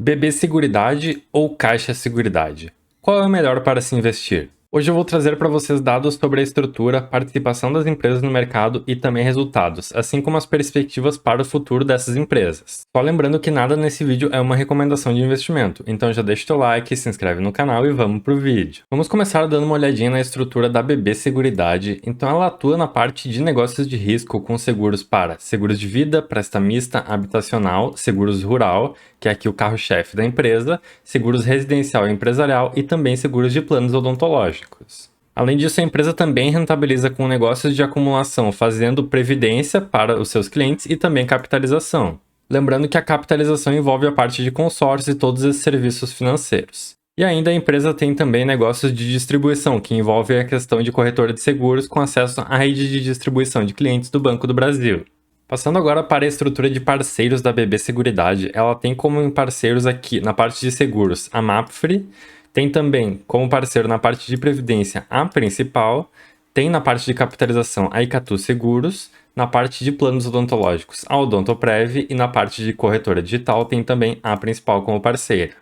BB Seguridade ou Caixa Seguridade? Qual é o melhor para se investir? Hoje eu vou trazer para vocês dados sobre a estrutura, participação das empresas no mercado e também resultados, assim como as perspectivas para o futuro dessas empresas. Só lembrando que nada nesse vídeo é uma recomendação de investimento, então já deixa o teu like, se inscreve no canal e vamos pro vídeo. Vamos começar dando uma olhadinha na estrutura da BB Seguridade. Então ela atua na parte de negócios de risco com seguros para seguros de vida, prestamista, habitacional, seguros rural, que é aqui o carro-chefe da empresa, seguros residencial e empresarial e também seguros de planos odontológicos. Além disso, a empresa também rentabiliza com negócios de acumulação, fazendo previdência para os seus clientes e também capitalização. Lembrando que a capitalização envolve a parte de consórcio e todos esses serviços financeiros. E ainda a empresa tem também negócios de distribuição, que envolve a questão de corretora de seguros com acesso à rede de distribuição de clientes do Banco do Brasil. Passando agora para a estrutura de parceiros da BB Seguridade, ela tem como parceiros aqui na parte de seguros a Mapfre, tem também como parceiro na parte de previdência a Principal, tem na parte de capitalização a Icatu Seguros, na parte de planos odontológicos a Odontoprev e na parte de corretora digital tem também a Principal como parceira.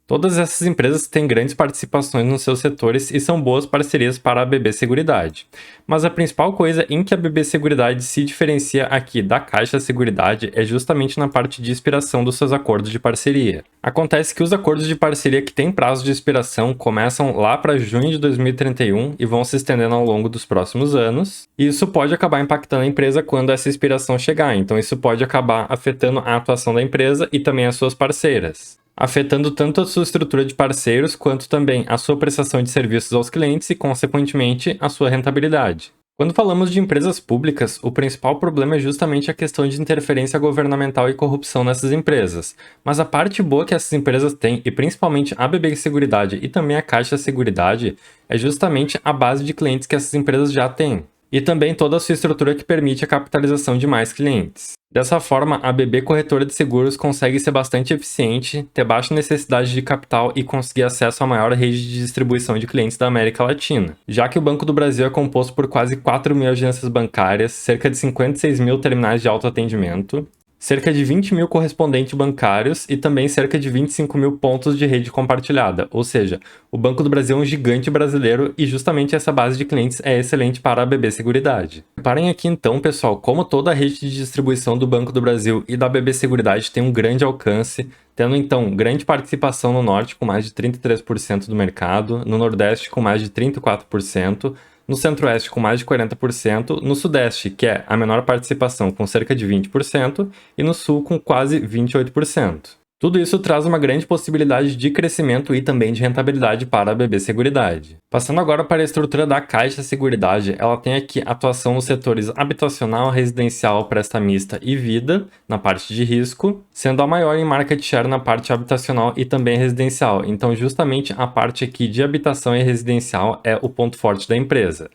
Todas essas empresas têm grandes participações nos seus setores e são boas parcerias para a BB Seguridade. Mas a principal coisa em que a BB Seguridade se diferencia aqui da Caixa Seguridade é justamente na parte de expiração dos seus acordos de parceria. Acontece que os acordos de parceria que têm prazo de expiração começam lá para junho de 2031 e vão se estendendo ao longo dos próximos anos. E isso pode acabar impactando a empresa quando essa expiração chegar, então isso pode acabar afetando a atuação da empresa e também as suas parceiras, afetando tanto a sua estrutura de parceiros quanto também a sua prestação de serviços aos clientes e, consequentemente, a sua rentabilidade. Quando falamos de empresas públicas, o principal problema é justamente a questão de interferência governamental e corrupção nessas empresas. Mas a parte boa que essas empresas têm, e principalmente a BB Seguridade e também a Caixa Seguridade, é justamente a base de clientes que essas empresas já têm. E também toda a sua estrutura que permite a capitalização de mais clientes. Dessa forma, a BB Corretora de Seguros consegue ser bastante eficiente, ter baixa necessidade de capital e conseguir acesso à maior rede de distribuição de clientes da América Latina, já que o Banco do Brasil é composto por quase 4 mil agências bancárias, cerca de 56 mil terminais de autoatendimento, cerca de 20 mil correspondentes bancários e também cerca de 25 mil pontos de rede compartilhada, ou seja, o Banco do Brasil é um gigante brasileiro e justamente essa base de clientes é excelente para a BB Seguridade. Reparem aqui então, pessoal, como toda a rede de distribuição do Banco do Brasil e da BB Seguridade tem um grande alcance, tendo então grande participação no Norte com mais de 33% do mercado, no Nordeste com mais de 34%, no Centro-Oeste com mais de 40%, no Sudeste, que é a menor participação com cerca de 20%, e no Sul com quase 28%. Tudo isso traz uma grande possibilidade de crescimento e também de rentabilidade para a BB Seguridade. Passando agora para a estrutura da Caixa Seguridade, ela tem aqui atuação nos setores habitacional, residencial, prestamista e vida, na parte de risco, sendo a maior em market share na parte habitacional e também residencial. Então, justamente a parte aqui de habitação e residencial é o ponto forte da empresa.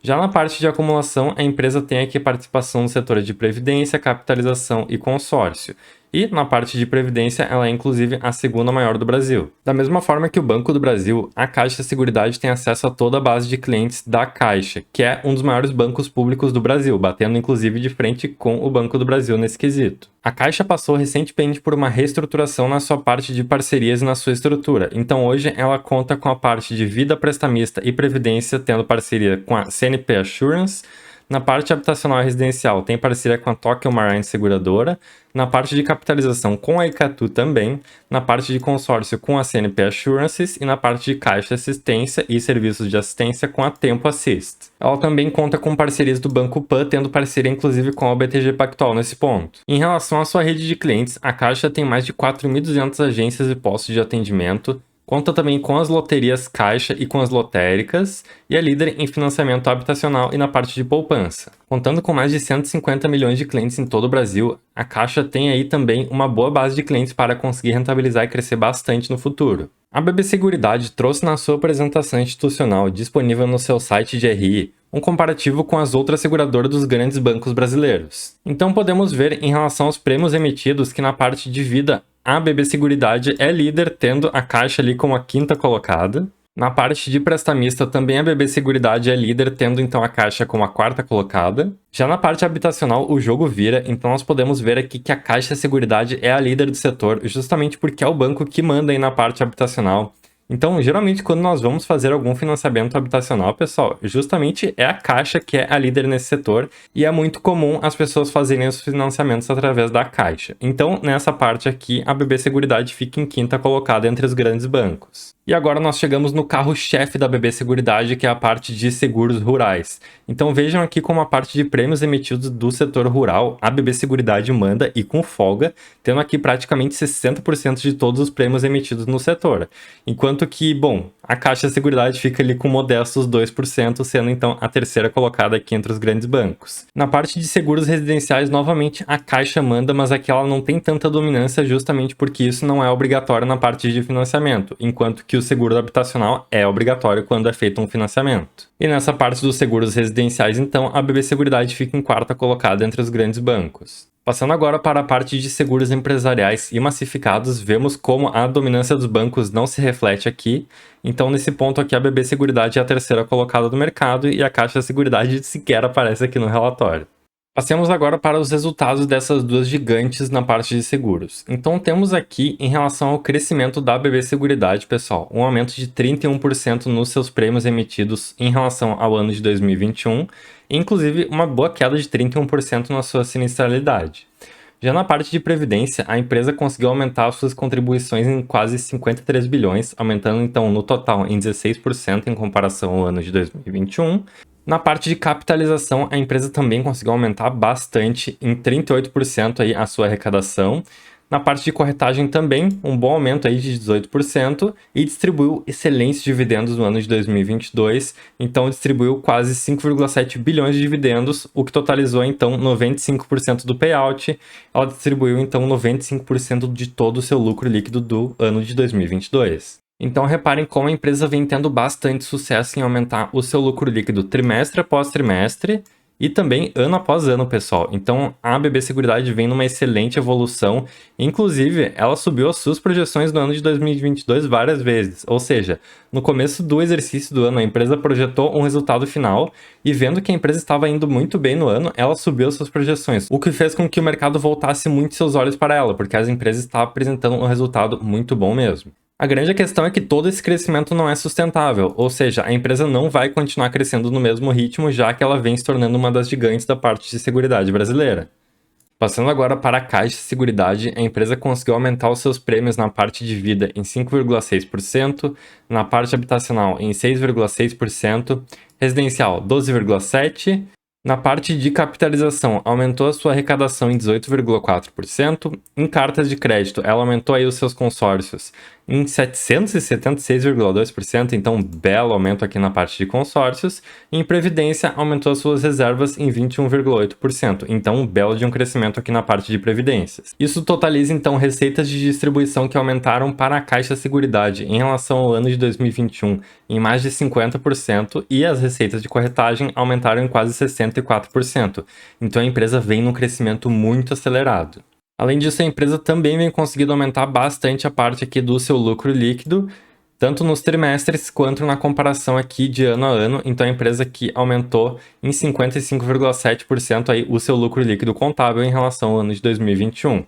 Já na parte de acumulação, a empresa tem aqui participação no setor de previdência, capitalização e consórcio. E na parte de previdência, ela é inclusive a segunda maior do Brasil. Da mesma forma que o Banco do Brasil, a Caixa Seguridade tem acesso a toda a base de clientes da Caixa, que é um dos maiores bancos públicos do Brasil, batendo inclusive de frente com o Banco do Brasil nesse quesito. A Caixa passou recentemente por uma reestruturação na sua parte de parcerias e na sua estrutura, então hoje ela conta com a parte de vida prestamista e previdência, tendo parceria com a CNP Assurance. Na parte habitacional e residencial, tem parceria com a Tokio Marine Seguradora. Na parte de capitalização, com a Icatu também. Na parte de consórcio, com a CNP Assurances. E na parte de caixa assistência e serviços de assistência, com a Tempo Assist. Ela também conta com parcerias do Banco Pan, tendo parceria inclusive com a BTG Pactual nesse ponto. Em relação à sua rede de clientes, a Caixa tem mais de 4.200 agências e postos de atendimento. Conta também com as loterias Caixa e com as lotéricas, e é líder em financiamento habitacional e na parte de poupança. Contando com mais de 150 milhões de clientes em todo o Brasil, a Caixa tem aí também uma boa base de clientes para conseguir rentabilizar e crescer bastante no futuro. A BB Seguridade trouxe na sua apresentação institucional, disponível no seu site de RI, um comparativo com as outras seguradoras dos grandes bancos brasileiros. Então podemos ver em relação aos prêmios emitidos que na parte de vida, a BB Seguridade é líder, tendo a Caixa ali como a quinta colocada. Na parte de prestamista, também a BB Seguridade é líder, tendo então a Caixa como a quarta colocada. Já na parte habitacional, o jogo vira, então nós podemos ver aqui que a Caixa Seguridade é a líder do setor, justamente porque é o banco que manda aí na parte habitacional. Então, geralmente, quando nós vamos fazer algum financiamento habitacional, pessoal, justamente é a Caixa que é a líder nesse setor, e é muito comum as pessoas fazerem os financiamentos através da Caixa. Então, nessa parte aqui, a BB Seguridade fica em quinta colocada entre os grandes bancos. E agora nós chegamos no carro-chefe da BB Seguridade, que é a parte de seguros rurais. Então vejam aqui como a parte de prêmios emitidos do setor rural, a BB Seguridade manda e com folga, tendo aqui praticamente 60% de todos os prêmios emitidos no setor. Enquanto que, bom, a Caixa Seguridade fica ali com modestos 2%, sendo então a terceira colocada aqui entre os grandes bancos. Na parte de seguros residenciais, novamente a Caixa manda, mas aqui ela não tem tanta dominância justamente porque isso não é obrigatório na parte de financiamento, enquanto que o seguro habitacional é obrigatório quando é feito um financiamento. E nessa parte dos seguros residenciais, então, a BB Seguridade fica em quarta colocada entre os grandes bancos. Passando agora para a parte de seguros empresariais e massificados, vemos como a dominância dos bancos não se reflete aqui. Então, nesse ponto aqui, a BB Seguridade é a terceira colocada do mercado e a Caixa Seguridade sequer aparece aqui no relatório. Passemos agora para os resultados dessas duas gigantes na parte de seguros. Então temos aqui, em relação ao crescimento da BB Seguridade, pessoal, um aumento de 31% nos seus prêmios emitidos em relação ao ano de 2021, e inclusive uma boa queda de 31% na sua sinistralidade. Já na parte de previdência, a empresa conseguiu aumentar suas contribuições em quase 53 bilhões, aumentando então no total em 16% em comparação ao ano de 2021. Na parte de capitalização, a empresa também conseguiu aumentar bastante, em 38% aí a sua arrecadação. Na parte de corretagem também, um bom aumento aí de 18% e distribuiu excelentes dividendos no ano de 2022. Então distribuiu quase 5,7 bilhões de dividendos, o que totalizou então 95% do payout. Ela distribuiu então 95% de todo o seu lucro líquido do ano de 2022. Então reparem como a empresa vem tendo bastante sucesso em aumentar o seu lucro líquido trimestre após trimestre e também ano após ano, pessoal. Então a BB Seguridade vem numa excelente evolução, inclusive ela subiu as suas projeções no ano de 2022 várias vezes, ou seja, no começo do exercício do ano a empresa projetou um resultado final e vendo que a empresa estava indo muito bem no ano, ela subiu as suas projeções, o que fez com que o mercado voltasse muito seus olhos para ela, porque as empresas estavam apresentando um resultado muito bom mesmo. A grande questão é que todo esse crescimento não é sustentável, ou seja, a empresa não vai continuar crescendo no mesmo ritmo, já que ela vem se tornando uma das gigantes da parte de seguridade brasileira. Passando agora para a Caixa Seguridade, a empresa conseguiu aumentar os seus prêmios na parte de vida em 5,6%, na parte habitacional em 6,6%, residencial 12,7%, na parte de capitalização, aumentou a sua arrecadação em 18,4%. Em cartas de crédito, ela aumentou aí os seus consórcios em 776,2%, então um belo aumento aqui na parte de consórcios. E em previdência, aumentou as suas reservas em 21,8%, então um belo de um crescimento aqui na parte de previdências. Isso totaliza então receitas de distribuição que aumentaram para a Caixa Seguridade em relação ao ano de 2021 em mais de 50% e as receitas de corretagem aumentaram em quase 64%. Então a empresa vem num crescimento muito acelerado. Além disso, a empresa também vem conseguindo aumentar bastante a parte aqui do seu lucro líquido, tanto nos trimestres quanto na comparação aqui de ano a ano. Então a empresa aqui aumentou em 55,7% aí o seu lucro líquido contábil em relação ao ano de 2021.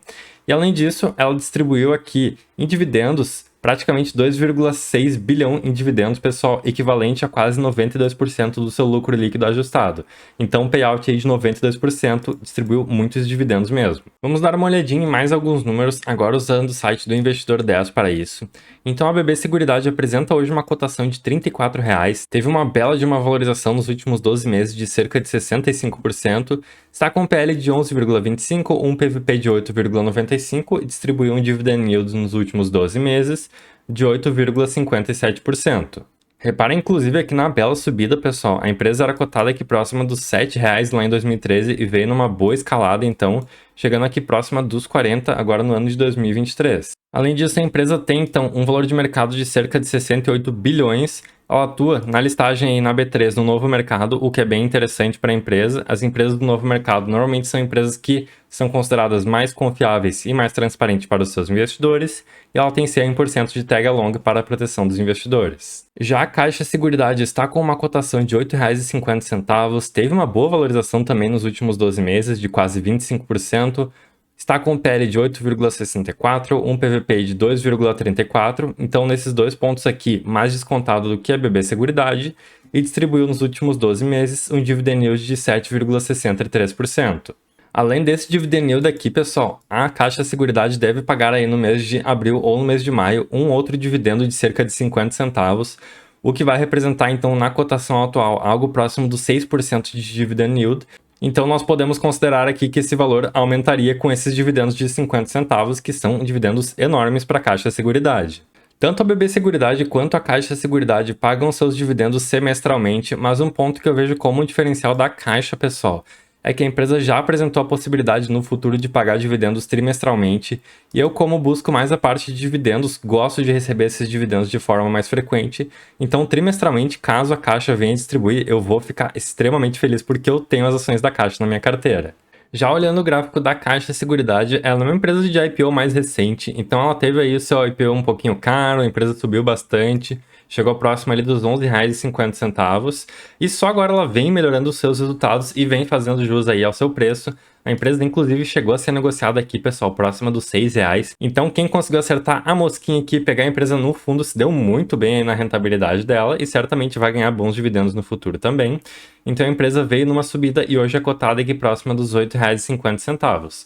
E além disso, ela distribuiu aqui em dividendos praticamente 2,6 bilhão em dividendos, pessoal, equivalente a quase 92% do seu lucro líquido ajustado. Então, um payout aí de 92% distribuiu muitos dividendos mesmo. Vamos dar uma olhadinha em mais alguns números, agora usando o site do Investidor 10 para isso. Então, a BB Seguridade apresenta hoje uma cotação de R$ 34, teve uma bela de uma valorização nos últimos 12 meses de cerca de 65%, está com um PL de 11,25, um PVP de 8,95 e distribuiu um dividend yield nos últimos 12 meses de 8,57%. Reparem inclusive aqui na bela subida, pessoal, a empresa era cotada aqui próxima dos R$ 7 lá em 2013 e veio numa boa escalada então, chegando aqui próxima dos 40 agora no ano de 2023. Além disso, a empresa tem, então, um valor de mercado de cerca de 68 bilhões. Ela atua na listagem aí na B3 no novo mercado, o que é bem interessante para a empresa. As empresas do novo mercado normalmente são empresas que são consideradas mais confiáveis e mais transparentes para os seus investidores, e ela tem 100% de tag along para a proteção dos investidores. Já a Caixa Seguridade está com uma cotação de R$ 8,50, teve uma boa valorização também nos últimos 12 meses, de quase 25%. Está com um PL de 8,64, um PVP de 2,34, então nesses dois pontos aqui, mais descontado do que a BB Seguridade, e distribuiu nos últimos 12 meses um dividend yield de 7,63%. Além desse dividend yield aqui, pessoal, a Caixa Seguridade deve pagar aí no mês de abril ou no mês de maio um outro dividendo de cerca de 50 centavos, o que vai representar então na cotação atual algo próximo dos 6% de dividend yield. Então nós podemos considerar aqui que esse valor aumentaria com esses dividendos de 50 centavos, que são dividendos enormes para a Caixa Seguridade. Tanto a BB Seguridade quanto a Caixa Seguridade pagam seus dividendos semestralmente, mas um ponto que eu vejo como um diferencial da Caixa, pessoal, é que a empresa já apresentou a possibilidade no futuro de pagar dividendos trimestralmente, e eu, como busco mais a parte de dividendos, gosto de receber esses dividendos de forma mais frequente, então trimestralmente, caso a Caixa venha distribuir, eu vou ficar extremamente feliz porque eu tenho as ações da Caixa na minha carteira. Já olhando o gráfico da Caixa Seguridade, ela é uma empresa de IPO mais recente, então ela teve aí o seu IPO um pouquinho caro, a empresa subiu bastante, chegou próximo ali dos R$ 11,50, e só agora ela vem melhorando os seus resultados e vem fazendo jus aí ao seu preço. A empresa, inclusive, chegou a ser negociada aqui, pessoal, próxima dos R$ 6. Então, quem conseguiu acertar a mosquinha aqui e pegar a empresa no fundo se deu muito bem aí na rentabilidade dela e certamente vai ganhar bons dividendos no futuro também. Então, a empresa veio numa subida e hoje é cotada aqui próxima dos R$ 8,50.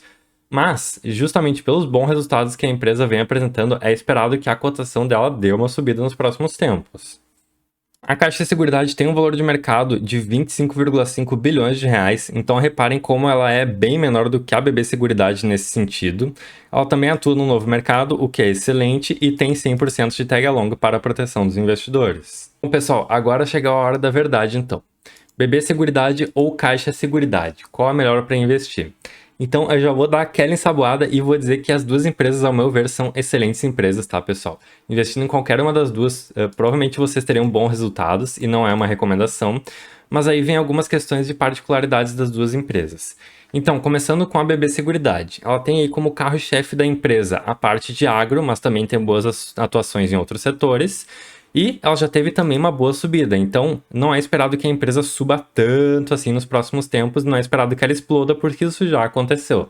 Mas, justamente pelos bons resultados que a empresa vem apresentando, é esperado que a cotação dela dê uma subida nos próximos tempos. A Caixa Seguridade tem um valor de mercado de 25,5 bilhões de reais, então reparem como ela é bem menor do que a BB Seguridade nesse sentido. Ela também atua no novo mercado, o que é excelente, e tem 100% de tag along para a proteção dos investidores. Bom, pessoal, agora chegou a hora da verdade então. BB Seguridade ou Caixa Seguridade, qual é a melhor para investir? Então eu já vou dar aquela ensaboada e vou dizer que as duas empresas, ao meu ver, são excelentes empresas, tá, pessoal? Investindo em qualquer uma das duas, provavelmente vocês teriam bons resultados e não é uma recomendação, mas aí vem algumas questões de particularidades das duas empresas. Então, começando com a BB Seguridade, ela tem aí como carro-chefe da empresa a parte de agro, mas também tem boas atuações em outros setores. E ela já teve também uma boa subida, então não é esperado que a empresa suba tanto assim nos próximos tempos, não é esperado que ela exploda, porque isso já aconteceu.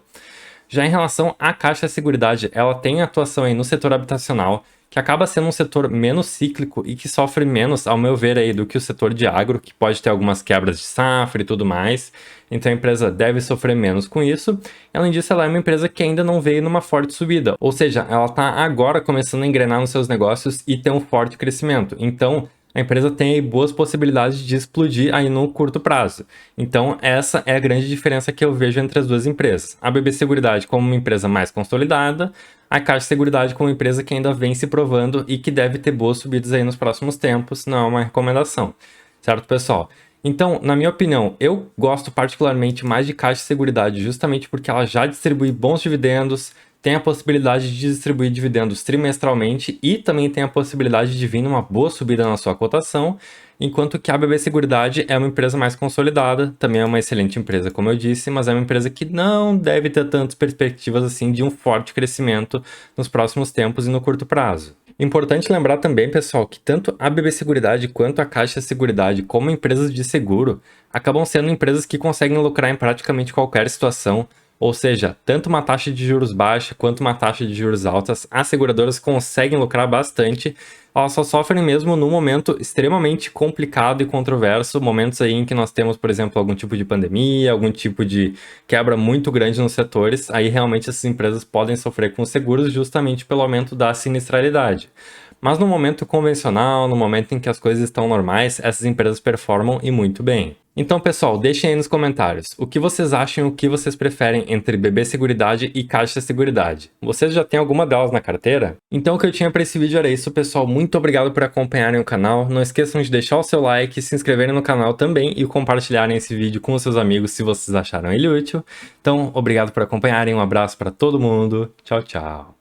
Já em relação à Caixa Seguridade, ela tem atuação aí no setor habitacional, que acaba sendo um setor menos cíclico e que sofre menos, ao meu ver, aí, do que o setor de agro, que pode ter algumas quebras de safra e tudo mais. Então a empresa deve sofrer menos com isso. Além disso, ela é uma empresa que ainda não veio numa forte subida, ou seja, ela está agora começando a engrenar nos seus negócios e ter um forte crescimento. Então a empresa tem aí boas possibilidades de explodir aí no curto prazo. Então essa é a grande diferença que eu vejo entre as duas empresas. A BB Seguridade como uma empresa mais consolidada, a Caixa Seguridade como uma empresa que ainda vem se provando e que deve ter boas subidas aí nos próximos tempos, não é uma recomendação. Certo, pessoal? Então, na minha opinião, eu gosto particularmente mais de Caixa Seguridade justamente porque ela já distribui bons dividendos, tem a possibilidade de distribuir dividendos trimestralmente e também tem a possibilidade de vir numa boa subida na sua cotação, enquanto que a BB Seguridade é uma empresa mais consolidada, também é uma excelente empresa, como eu disse, mas é uma empresa que não deve ter tantas perspectivas assim de um forte crescimento nos próximos tempos e no curto prazo. Importante lembrar também, pessoal, que tanto a BB Seguridade quanto a Caixa Seguridade, como empresas de seguro, acabam sendo empresas que conseguem lucrar em praticamente qualquer situação. Ou seja, tanto uma taxa de juros baixa quanto uma taxa de juros altas, as seguradoras conseguem lucrar bastante. Elas só sofrem mesmo num momento extremamente complicado e controverso, momentos aí em que nós temos, por exemplo, algum tipo de pandemia, algum tipo de quebra muito grande nos setores, aí realmente essas empresas podem sofrer com os seguros justamente pelo aumento da sinistralidade. Mas no momento convencional, no momento em que as coisas estão normais, essas empresas performam e muito bem. Então, pessoal, deixem aí nos comentários o que vocês acham e o que vocês preferem entre BB Seguridade e Caixa Seguridade. Vocês já têm alguma delas na carteira? Então, o que eu tinha para esse vídeo era isso, pessoal. Muito obrigado por acompanharem o canal. Não esqueçam de deixar o seu like, se inscreverem no canal também e compartilharem esse vídeo com os seus amigos se vocês acharam ele útil. Então, obrigado por acompanharem. Um abraço para todo mundo. Tchau, tchau.